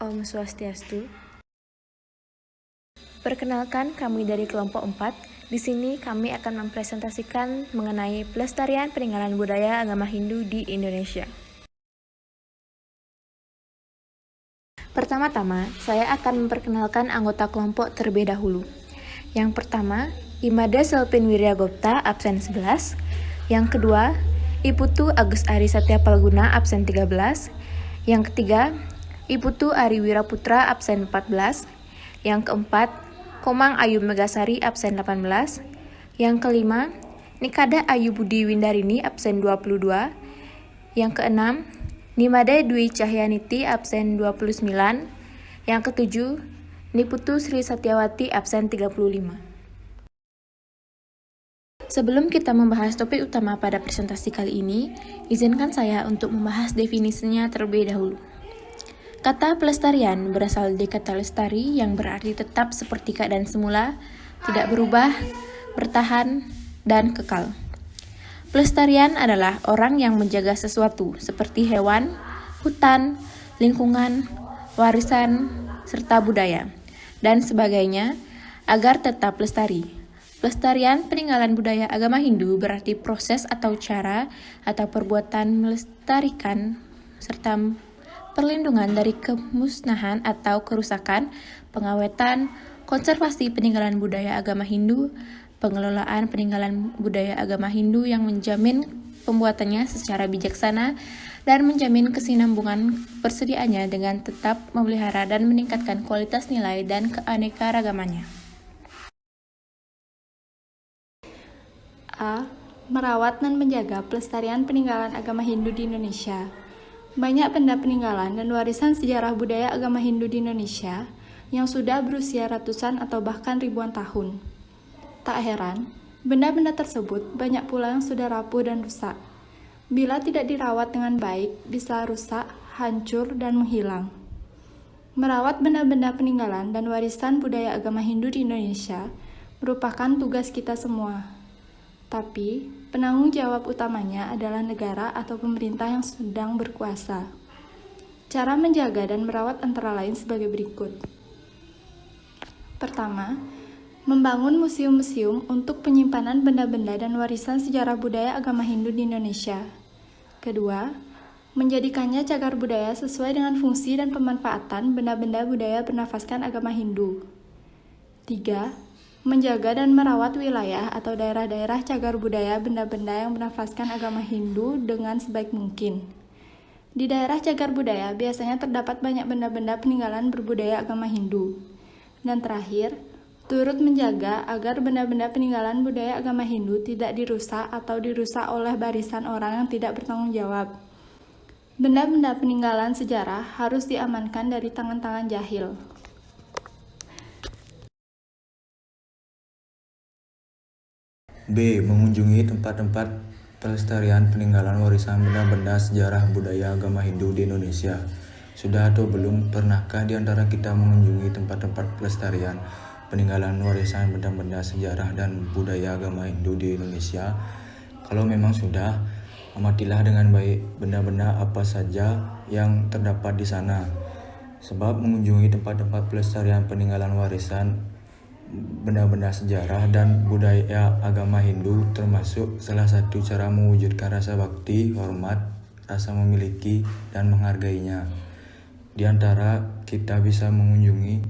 Om Swastiastu. Perkenalkan, kami dari kelompok 4. Di sini kami akan mempresentasikan mengenai pelestarian peninggalan budaya agama Hindu di Indonesia. Pertama-tama, saya akan memperkenalkan anggota kelompok terlebih dahulu. Yang pertama, Imada Selpin Wiryagopta, absen 11. Yang kedua, Iputu Agus Ari Satya Palguna, absen 13. Yang ketiga, Iputu Ari Wiraputra, absen 14. Yang keempat, Komang Ayu Megasari, absen 18. Yang kelima, Nikada Ayu Budi Windarini, absen 22. Yang keenam, Nimade Dwi Cahyaniti, absen 29. Yang ketujuh, Niputu Sri Satyawati, absen 35. Sebelum kita membahas topik utama pada presentasi kali ini, izinkan saya untuk membahas definisinya terlebih dahulu. Kata pelestarian berasal dari kata lestari yang berarti tetap seperti keadaan semula, tidak berubah, bertahan, dan kekal. Pelestarian adalah orang yang menjaga sesuatu seperti hewan, hutan, lingkungan, warisan, serta budaya, dan sebagainya agar tetap lestari. Pelestarian peninggalan budaya agama Hindu berarti proses atau cara atau perbuatan melestarikan serta perlindungan dari kemusnahan atau kerusakan, pengawetan, konservasi peninggalan budaya agama Hindu, pengelolaan peninggalan budaya agama Hindu yang menjamin pembuatannya secara bijaksana dan menjamin kesinambungan persediaannya dengan tetap memelihara dan meningkatkan kualitas nilai dan keanekaragamannya. A. Merawat dan menjaga pelestarian peninggalan agama Hindu di Indonesia. Banyak benda peninggalan dan warisan sejarah budaya agama Hindu di Indonesia yang sudah berusia ratusan atau bahkan ribuan tahun. Tak heran, benda-benda tersebut banyak pula yang sudah rapuh dan rusak. Bila tidak dirawat dengan baik, bisa rusak, hancur, dan menghilang. Merawat benda-benda peninggalan dan warisan budaya agama Hindu di Indonesia merupakan tugas kita semua. Tapi, penanggung jawab utamanya adalah negara atau pemerintah yang sedang berkuasa. Cara menjaga dan merawat antara lain sebagai berikut. Pertama, membangun museum-museum untuk penyimpanan benda-benda dan warisan sejarah budaya agama Hindu di Indonesia. Kedua, menjadikannya cagar budaya sesuai dengan fungsi dan pemanfaatan benda-benda budaya bernafaskan agama Hindu. 3. Menjaga dan merawat wilayah atau daerah-daerah cagar budaya benda-benda yang bernafaskan agama Hindu dengan sebaik mungkin. Di daerah cagar budaya biasanya terdapat banyak benda-benda peninggalan berbudaya agama Hindu. Dan terakhir, turut menjaga agar benda-benda peninggalan budaya agama Hindu tidak dirusak atau dirusak oleh barisan orang yang tidak bertanggung jawab. Benda-benda peninggalan sejarah harus diamankan dari tangan-tangan jahil. B. Mengunjungi tempat-tempat pelestarian peninggalan warisan benda-benda sejarah budaya agama Hindu di Indonesia. Sudah atau belum pernahkah di antara kita mengunjungi tempat-tempat pelestarian peninggalan warisan benda-benda sejarah dan budaya agama Hindu di Indonesia? Kalau memang sudah, amatilah dengan baik benda-benda apa saja yang terdapat di sana. Sebab mengunjungi tempat-tempat pelestarian peninggalan warisan benda-benda sejarah dan budaya agama Hindu termasuk salah satu cara mewujudkan rasa bakti, hormat, rasa memiliki, dan menghargainya. Di antara kita bisa mengunjungi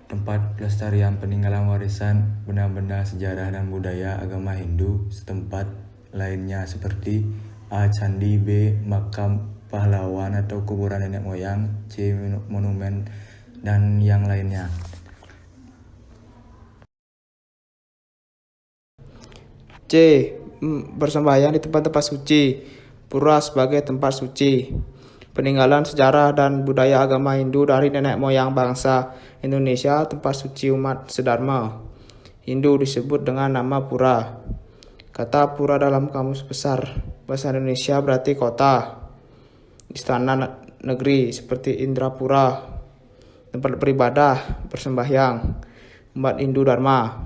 tempat pelestarian peninggalan warisan benda-benda sejarah dan budaya agama Hindu setempat lainnya seperti A. Candi, B. Makam pahlawan atau kuburan nenek moyang, C. Monumen, dan yang lainnya. C. Bersembahyang di tempat-tempat suci. Pura sebagai tempat suci. Peninggalan sejarah dan budaya agama Hindu dari nenek moyang bangsa Indonesia, tempat suci umat sedharma. Hindu disebut dengan nama pura. Kata pura dalam Kamus Besar Bahasa Indonesia berarti kota, istana negeri seperti Indrapura, tempat beribadah, bersembahyang, umat Hindu Dharma.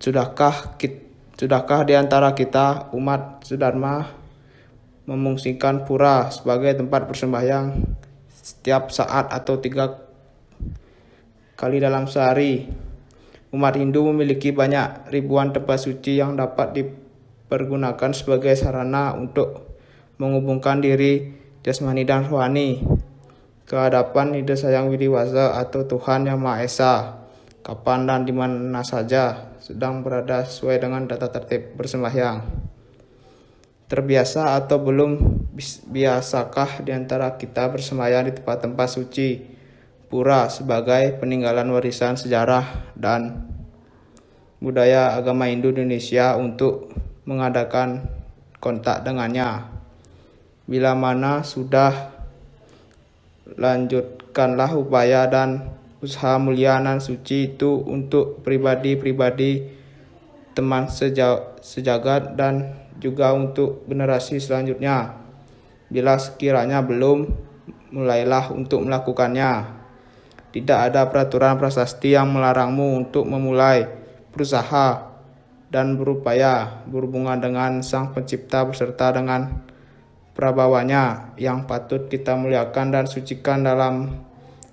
Sudahkah di antara kita umat Sudharma memungkinkan pura sebagai tempat bersembahyang setiap saat atau 3 kali dalam sehari. Umat Hindu memiliki banyak ribuan tempat suci yang dapat dipergunakan sebagai sarana untuk menghubungkan diri jasmani dan rohani ke hadapan Ida Sang Widiwasa atau Tuhan Yang Maha Esa, kapan dan di mana saja sedang berada sesuai dengan tata tertib bersembahyang. Terbiasa atau belum biasakah di antara kita bersembahyang di tempat-tempat suci pura sebagai peninggalan warisan sejarah dan budaya agama Hindu Indonesia untuk mengadakan kontak dengannya? Bila mana sudah, lanjutkanlah upaya dan usaha mulia nan suci itu untuk pribadi-pribadi, teman sejagat, dan juga untuk generasi selanjutnya. Bila sekiranya belum, mulailah untuk melakukannya. Tidak ada peraturan prasasti yang melarangmu untuk memulai berusaha dan berupaya berhubungan dengan Sang Pencipta beserta dengan prabawanya yang patut kita muliakan dan sucikan dalam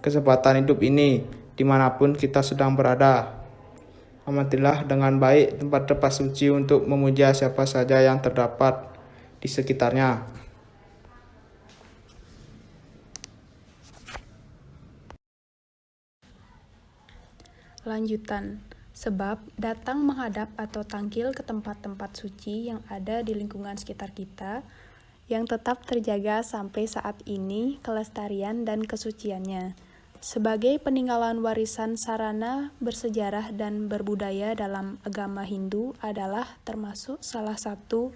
kesempatan hidup ini, dimanapun kita sedang berada. Amatilah dengan baik tempat-tempat suci untuk memuja siapa saja yang terdapat di sekitarnya. Lanjutan. Sebab datang menghadap atau tangkil ke tempat-tempat suci yang ada di lingkungan sekitar kita, yang tetap terjaga sampai saat ini kelestarian dan kesuciannya. Sebagai peninggalan warisan sarana bersejarah dan berbudaya dalam agama Hindu adalah termasuk salah satu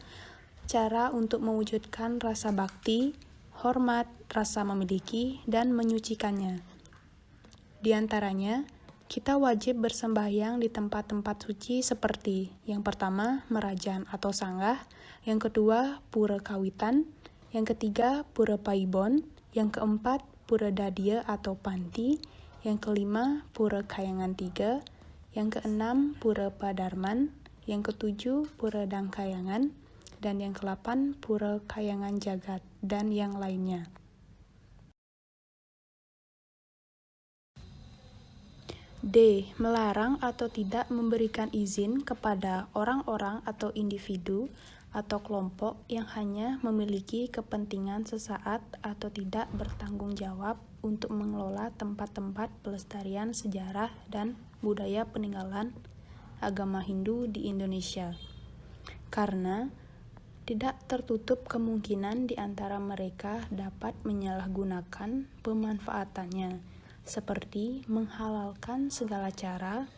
cara untuk mewujudkan rasa bakti, hormat, rasa memiliki, dan menyucikannya. Di antaranya, kita wajib bersembahyang di tempat-tempat suci seperti yang pertama, Merajan atau Sanggah, yang kedua, Pura Kawitan, yang ketiga, Pura Paibon, yang keempat, Pura Dadia atau Panti, yang kelima, Pura Kayangan 3, yang keenam, Pura Padarman, yang ketujuh, Pura Dangkayangan, dan yang ke-8, Pura Kayangan Jagat, dan yang lainnya. D. Melarang atau tidak memberikan izin kepada orang-orang atau individu atau kelompok yang hanya memiliki kepentingan sesaat atau tidak bertanggung jawab untuk mengelola tempat-tempat pelestarian sejarah dan budaya peninggalan agama Hindu di Indonesia. Karena tidak tertutup kemungkinan di antara mereka dapat menyalahgunakan pemanfaatannya, seperti menghalalkan segala cara,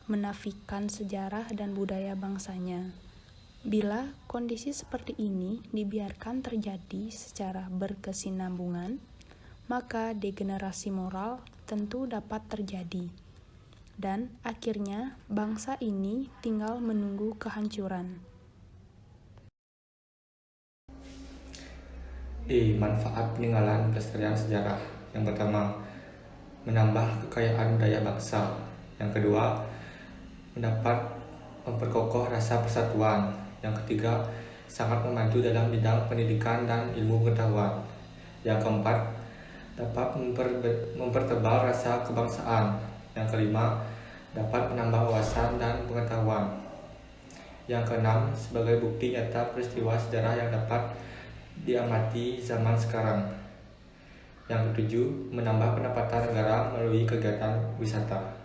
menafikan sejarah dan budaya bangsanya. Bila kondisi seperti ini dibiarkan terjadi secara berkesinambungan, maka degenerasi moral tentu dapat terjadi, dan akhirnya bangsa ini tinggal menunggu kehancuran. Manfaat peninggalan pelestarian sejarah. Yang pertama, menambah kekayaan budaya bangsa. Yang kedua, memperkokoh rasa persatuan. Yang ketiga, sangat membantu dalam bidang pendidikan dan ilmu pengetahuan. Yang keempat, dapat mempertebal rasa kebangsaan. Yang kelima, dapat menambah wawasan dan pengetahuan. Yang keenam, sebagai bukti nyata peristiwa sejarah yang dapat diamati zaman sekarang. Yang ketujuh, menambah pendapatan negara melalui kegiatan wisata.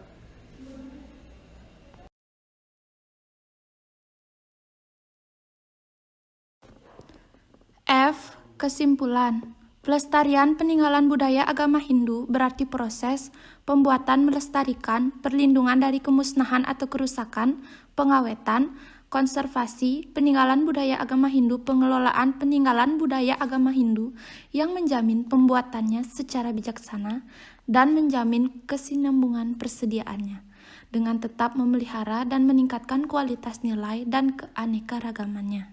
F. Kesimpulan. Pelestarian peninggalan budaya agama Hindu berarti proses pembuatan melestarikan, perlindungan dari kemusnahan atau kerusakan, pengawetan, konservasi peninggalan budaya agama Hindu, pengelolaan peninggalan budaya agama Hindu yang menjamin pembuatannya secara bijaksana dan menjamin kesinambungan persediaannya dengan tetap memelihara dan meningkatkan kualitas nilai dan keanekaragamannya.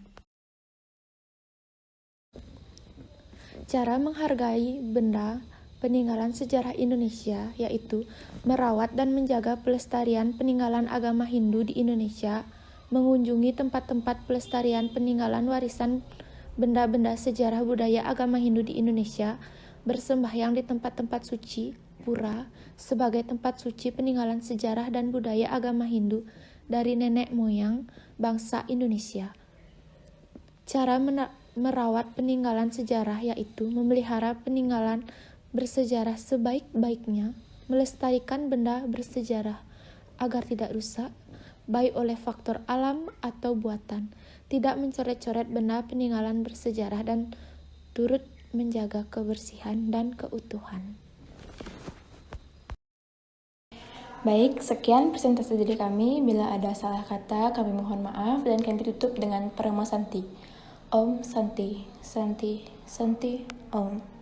Cara menghargai benda peninggalan sejarah Indonesia yaitu merawat dan menjaga pelestarian peninggalan agama Hindu di Indonesia, mengunjungi tempat-tempat pelestarian peninggalan warisan benda-benda sejarah budaya agama Hindu di Indonesia bersembahyang di tempat-tempat suci, pura, sebagai tempat suci peninggalan sejarah dan budaya agama Hindu dari nenek moyang bangsa Indonesia. Cara merawat peninggalan sejarah yaitu memelihara peninggalan bersejarah sebaik-baiknya, melestarikan benda bersejarah agar tidak rusak, baik oleh faktor alam atau buatan, tidak mencoret-coret benda peninggalan bersejarah dan turut menjaga kebersihan dan keutuhan. Baik, sekian presentasi dari kami. Bila ada salah kata, kami mohon maaf dan kami tutup dengan Parama Santi. Om Santi, Santi, Santi, Om.